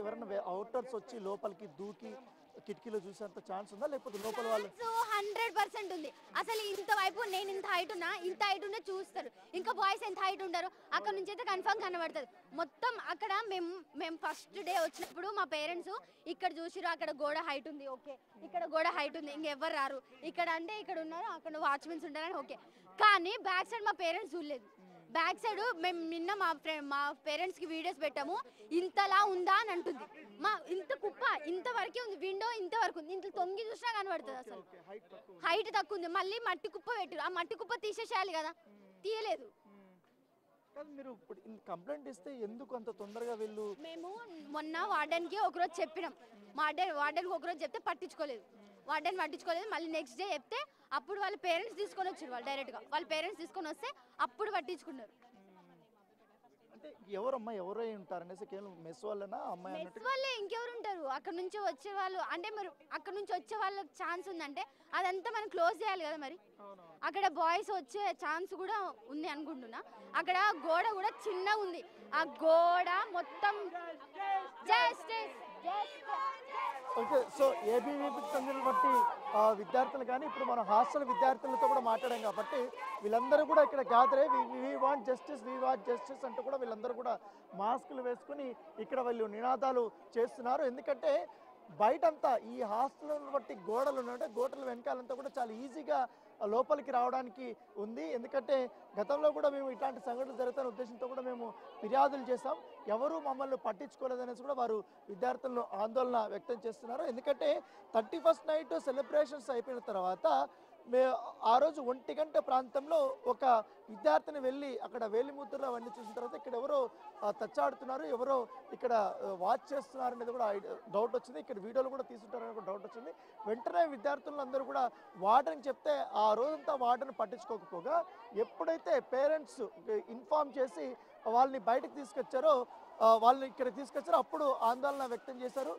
ఎవరైనా అవుటర్స్ వచ్చి లోపలికి దూకి కిటికీలో చూసేంత ఛాన్స్ ఉందా లేకపోతే లోపల వాళ్ళు 100% ఉంది. అసలు ఇంత వైపు నేను ఇంత హైట్ ఉన్నా, ఇంత హైట్ ఉండే చూస్తారు. ఇంకా బాయ్స్ ఎంత హైట్ ఉండరు, అక్కడ నుంచి అయితే కన్ఫర్మ్ కనబడుతుంది. మొత్తం అక్కడ మేము ఫస్ట్ డే వచ్చినప్పుడు మా పేరెంట్స్ ఇక్కడ చూసిరు, అక్కడ గోడ హైట్ ఉంది, ఓకే, ఇక్కడ గోడ హైట్ ఉంది, ఇంకెవ్వరు రారు ఇక్కడ అంటే ఇక్కడ ఉన్నారు, అక్కడ వాచ్మెన్స్ ఉంటారని ఓకే. కానీ బ్యాక్ సైడ్ మా పేరెంట్స్ చూడలేదు. బ్యాక్ సైడ్ మేము నిన్న మా పేరెంట్స్కి వీడియోస్ పెట్టాము, ఇంతలా ఉందా అని అంటుంది. ఇంత కుప్ప ఇంతవరకే ఉంది, విండో ఇంతవరకు ఉంది, ఇంత తొంగి చూసినా కనబడుతుంది. అసలు హైట్ తక్కువ ఉంది. మళ్ళీ మట్టి కుప్ప పెట్టారు, ఆ మట్టి కుప్ప తీసేసేయాలి కదా, తీయలేదు. మీరు కంప్లైంట్ ఇస్తే ఎందుకు అంత తొందరగా వీళ్ళు? మేము మొన్న వార్డెన్కి ఒకరోజు చెప్పినాం, వార్డెన్కి ఒకరోజు చెప్తే పట్టించుకోలేదు. మళ్ళీ నెక్స్ట్ డే చెప్తే అప్పుడు వాళ్ళ పేరెంట్స్ తీసుకొని వచ్చారు. వాళ్ళు డైరెక్ట్గా వాళ్ళ పేరెంట్స్ తీసుకొని వస్తే అప్పుడు పట్టించుకున్నారు. అంటే ఎవరమ్మా ఎవరై ఉంటారు అనేసి కేవలం మెస్ వాళ్ళనా అమ్మాయి అన్నట్టు? మెస్ వాళ్ళే, ఇంకెవరు ఉంటారు? అక్కడ నుంచి వచ్చే వాళ్ళు అంటే మరి అక్కడ నుంచి వచ్చే వాళ్ళకి ఛాన్స్ ఉందంటే అదంతా మనం క్లోజ్ చేయాలి కదా. మరి అక్కడ బాయ్స్ వచ్చే ఛాన్స్ కూడా ఉంది అనుకుంటున్నా. అక్కడ గోడ కూడా చిన్నగా ఉంది, ఆ గోడ మొత్తం ఓకే. సో ఏబీవీపీకి చెందిన బట్టి విద్యార్థులు కానీ ఇప్పుడు మనం హాస్టల్ విద్యార్థులతో కూడా మాట్లాడాం కాబట్టి వీళ్ళందరూ కూడా ఇక్కడ గ్యాదర్ అయ్యి వీ వాంట్ జస్టిస్ అంటూ కూడా వీళ్ళందరూ కూడా మాస్కులు వేసుకుని ఇక్కడ వీళ్ళు నినాదాలు చేస్తున్నారు. ఎందుకంటే బయటంతా ఈ హాస్టల్ బట్టి గోడలు ఉన్నాయంటే గోడల వెనకాలంతా కూడా చాలా ఈజీగా లోపలికి రావడానికి ఉంది. ఎందుకంటే గతంలో కూడా మేము ఇట్లాంటి సంఘటనలు జరుగుతున్న ఉద్దేశంతో కూడా మేము ఫిర్యాదులు చేసాం, ఎవరూ మమ్మల్ని పట్టించుకోలేదనేసి కూడా వారు విద్యార్థులను ఆందోళన వ్యక్తం చేస్తున్నారు. ఎందుకంటే 31st నైట్ సెలబ్రేషన్స్ అయిపోయిన తర్వాత ఆ రోజు 1 గంట ప్రాంతంలో ఒక విద్యార్థిని వెళ్ళి అక్కడ వేలిముద్రలు అవన్నీ చూసిన తర్వాత ఇక్కడ ఎవరో తచ్చాడుతున్నారు, ఎవరో ఇక్కడ వాచ్ చేస్తున్నారు అనేది కూడా డౌట్ వచ్చింది. ఇక్కడ వీడియోలు కూడా తీసుకుంటారని కూడా డౌట్ వచ్చింది. వెంటనే విద్యార్థులందరూ కూడా వార్డెన్ చెప్తే ఆ రోజంతా వార్డెన్ పట్టించుకోకపోగా ఎప్పుడైతే పేరెంట్స్ ఇన్ఫార్మ్ చేసి వాళ్ళని బయటకు తీసుకొచ్చారో వాళ్ళని ఇక్కడ తీసుకొచ్చారో అప్పుడు ఆందోళన వ్యక్తం చేశారు.